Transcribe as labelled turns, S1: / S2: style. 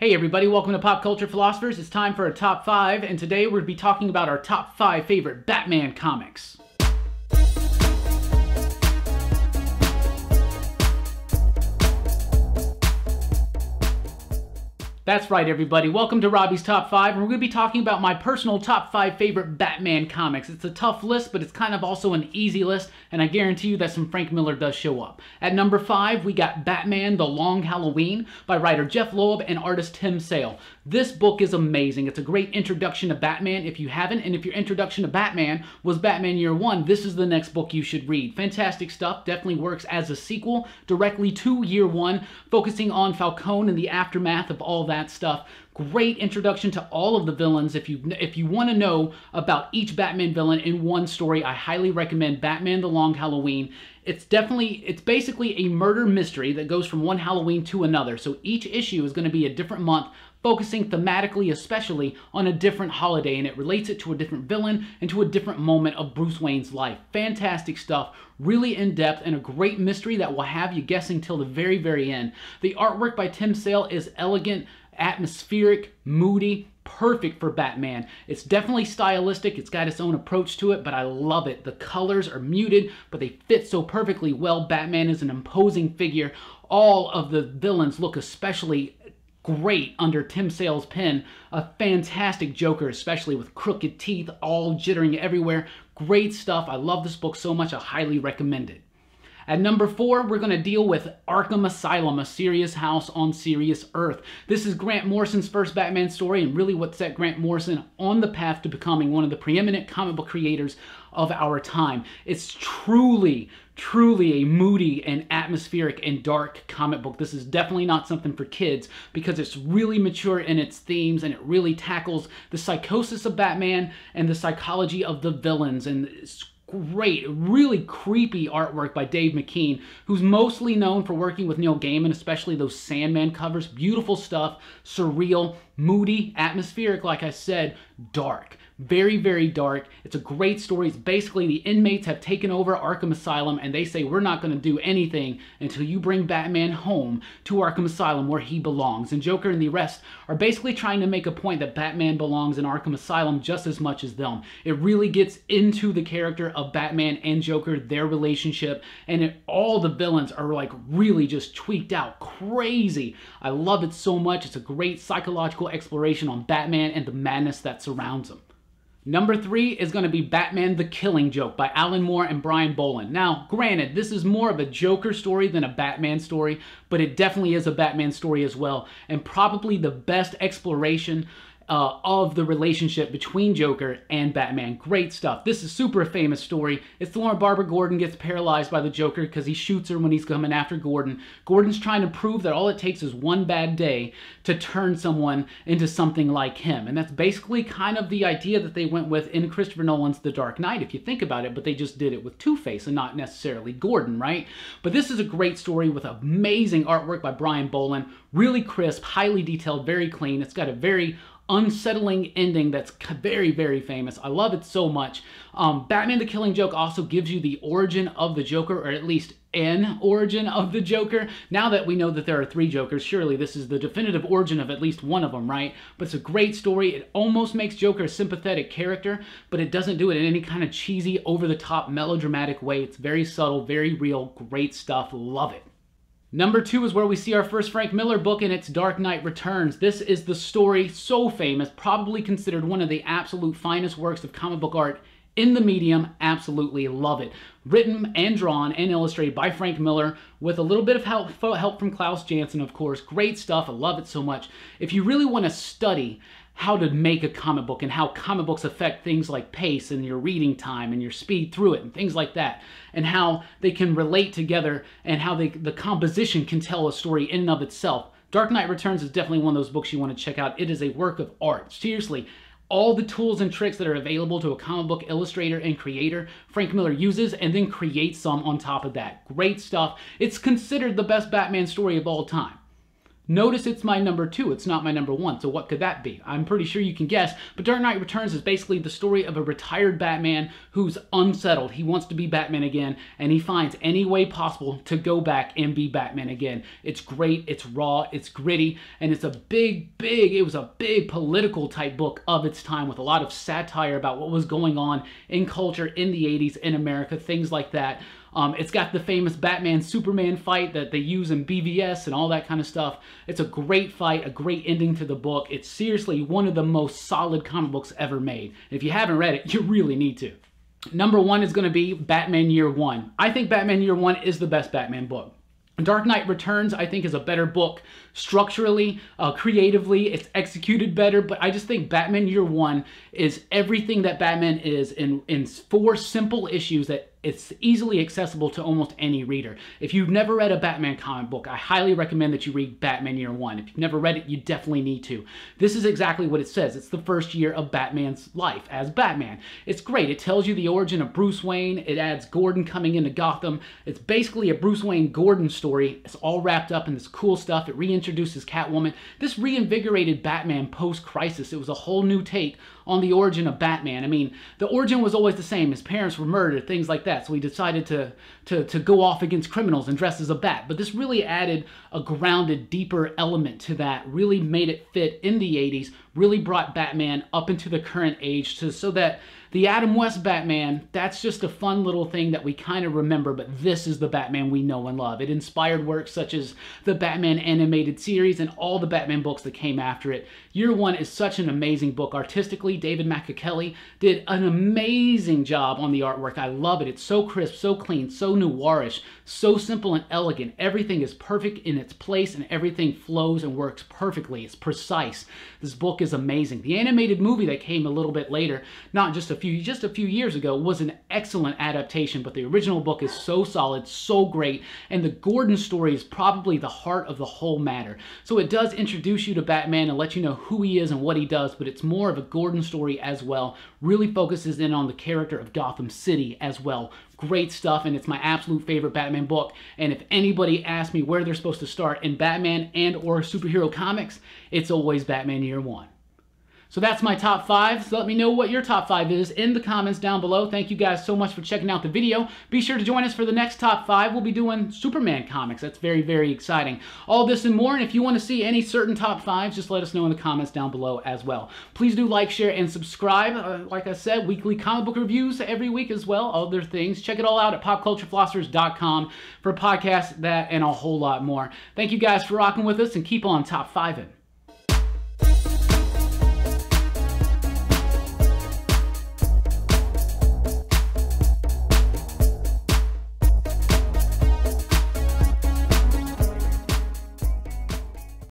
S1: Hey everybody, welcome to Pop Culture Philosophers. It's time for a top 5, and today we're going to be talking about our top 5 favorite Batman comics. That's right, everybody. Welcome to Robbie's Top 5, and we're going to be talking about my personal top 5 favorite Batman comics. It's a tough list, but it's kind of also an easy list, and I guarantee you that some Frank Miller does show up. At number 5, we got Batman: The Long Halloween by writer Jeff Loeb and artist Tim Sale. This book is amazing. It's a great introduction to Batman if you haven't, and if your introduction to Batman was Batman Year One, this is the next book you should read. Fantastic stuff. Definitely works as a sequel directly to Year One, focusing on Falcone and the aftermath of all that stuff. Great introduction to all of the villains. If you want to know about each Batman villain in one story, I highly recommend Batman: The Long Halloween. It's basically a murder mystery that goes from one Halloween to another. So each issue is going to be a different month, focusing thematically especially on a different holiday, and it relates it to a different villain and to a different moment of Bruce Wayne's life. Fantastic stuff, really in-depth, and a great mystery that will have you guessing till the very, very end. The artwork by Tim Sale is elegant, atmospheric, moody, perfect for Batman. It's definitely stylistic, it's got its own approach to it, but I love it. The colors are muted, but they fit so perfectly well. Batman is an imposing figure. All of the villains look especially great under Tim Sale's pen. A fantastic Joker, especially with crooked teeth, all jittering everywhere. Great stuff. I love this book so much, I highly recommend it. At number 4, we're going to deal with Arkham Asylum, A Serious House on Serious Earth. This is Grant Morrison's first Batman story, and really what set Grant Morrison on the path to becoming one of the preeminent comic book creators of our time. It's truly a moody and atmospheric and dark comic book. This is definitely not something for kids because it's really mature in its themes, and it really tackles the psychosis of Batman and the psychology of the villains, and it's great, really creepy artwork by Dave McKean, who's mostly known for working with Neil Gaiman, especially those Sandman covers. Beautiful stuff, surreal, moody, atmospheric, like I said, dark. Very, very dark. It's a great story. It's basically the inmates have taken over Arkham Asylum, and they say, we're not going to do anything until you bring Batman home to Arkham Asylum where he belongs. And Joker and the rest are basically trying to make a point that Batman belongs in Arkham Asylum just as much as them. It really gets into the character of Batman and Joker, their relationship, and all the villains are like really just tweaked out, crazy. I love it so much. It's a great psychological exploration on Batman and the madness that surrounds him. Number 3 is going to be Batman: The Killing Joke by Alan Moore and Brian Boland. Now, granted, this is more of a Joker story than a Batman story, but it definitely is a Batman story as well, and probably the best exploration of the relationship between Joker and Batman. Great stuff. This is super famous story. It's the one where Barbara Gordon gets paralyzed by the Joker because he shoots her when he's coming after Gordon. Gordon's trying to prove that all it takes is one bad day to turn someone into something like him. And that's basically kind of the idea that they went with in Christopher Nolan's The Dark Knight, if you think about it, but they just did it with Two-Face and not necessarily Gordon, right? But this is a great story with amazing artwork by Brian Boland. Really crisp, highly detailed, very clean. It's got a very unsettling ending that's very, very famous. I love it so much. Batman: The Killing Joke also gives you the origin of the Joker, or at least an origin of the Joker. Now that we know that there are 3 Jokers, surely this is the definitive origin of at least one of them, right? But it's a great story. It almost makes Joker a sympathetic character, but it doesn't do it in any kind of cheesy, over-the-top, melodramatic way. It's very subtle, very real, great stuff. Love it. Number 2 is where we see our first Frank Miller book, and it's Dark Knight Returns. This is the story, so famous, probably considered one of the absolute finest works of comic book art in the medium. Absolutely love it. Written and drawn and illustrated by Frank Miller with a little bit of help from Klaus Janson, of course. Great stuff. I love it so much. If you really want to study how to make a comic book and how comic books affect things like pace and your reading time and your speed through it and things like that, and how they can relate together and how the composition can tell a story in and of itself, Dark Knight Returns is definitely one of those books you want to check out. It is a work of art. Seriously, all the tools and tricks that are available to a comic book illustrator and creator, Frank Miller uses and then creates some on top of that. Great stuff. It's considered the best Batman story of all time. Notice it's my number 2, it's not my number 1, so what could that be? I'm pretty sure you can guess, but Dark Knight Returns is basically the story of a retired Batman who's unsettled. He wants to be Batman again, and he finds any way possible to go back and be Batman again. It's great, it's raw, it's gritty, and it's a it was a big political type book of its time with a lot of satire about what was going on in culture in the 80s in America, things like that. It's got the famous Batman-Superman fight that they use in BVS and all that kind of stuff. It's a great fight, a great ending to the book. It's seriously one of the most solid comic books ever made. If you haven't read it, you really need to. Number 1 is going to be Batman Year One. I think Batman Year One is the best Batman book. Dark Knight Returns, I think, is a better book structurally, creatively. It's executed better, but I just think Batman Year One is everything that Batman is in 4 simple issues that it's easily accessible to almost any reader. If you've never read a Batman comic book, I highly recommend that you read Batman Year One. If you've never read it, you definitely need to. This is exactly what it says. It's the first year of Batman's life as Batman. It's great. It tells you the origin of Bruce Wayne. It adds Gordon coming into Gotham. It's basically a Bruce Wayne-Gordon story. It's all wrapped up in this cool stuff. It reintroduces Catwoman. This reinvigorated Batman post-crisis. It was a whole new take on the origin of Batman. I mean, the origin was always the same. His parents were murdered, things like that. So he decided to go off against criminals and dress as a bat. But this really added a grounded, deeper element to that, really made it fit in the 80s, really brought Batman up into the current age so that the Adam West Batman, that's just a fun little thing that we kind of remember, but this is the Batman we know and love. It inspired works such as the Batman animated series and all the Batman books that came after it. Year One is such an amazing book. Artistically, David Mazzucchelli did an amazing job on the artwork. I love it. It's so crisp, so clean, so noirish, so simple and elegant. Everything is perfect in its place and everything flows and works perfectly. It's precise. This book is amazing. The animated movie that came a little bit later, not just a few years ago, was an excellent adaptation, but the original book is so solid, so great, and the Gordon story is probably the heart of the whole matter. So it does introduce you to Batman and let you know who he is and what he does, but it's more of a Gordon story as well. Really focuses in on the character of Gotham City as well. Great stuff, and it's my absolute favorite Batman book. And if anybody asks me where they're supposed to start in Batman and or superhero comics, it's always Batman Year One. So that's my top 5. So let me know what your top 5 is in the comments down below. Thank you guys so much for checking out the video. Be sure to join us for the next top 5. We'll be doing Superman comics. That's very, very exciting. All this and more. And if you want to see any certain top 5s, just let us know in the comments down below as well. Please do like, share, and subscribe. Like I said, weekly comic book reviews every week as well. Other things. Check it all out at popculturephilosophers.com for podcasts, that, and a whole lot more. Thank you guys for rocking with us, and keep on top 5ing.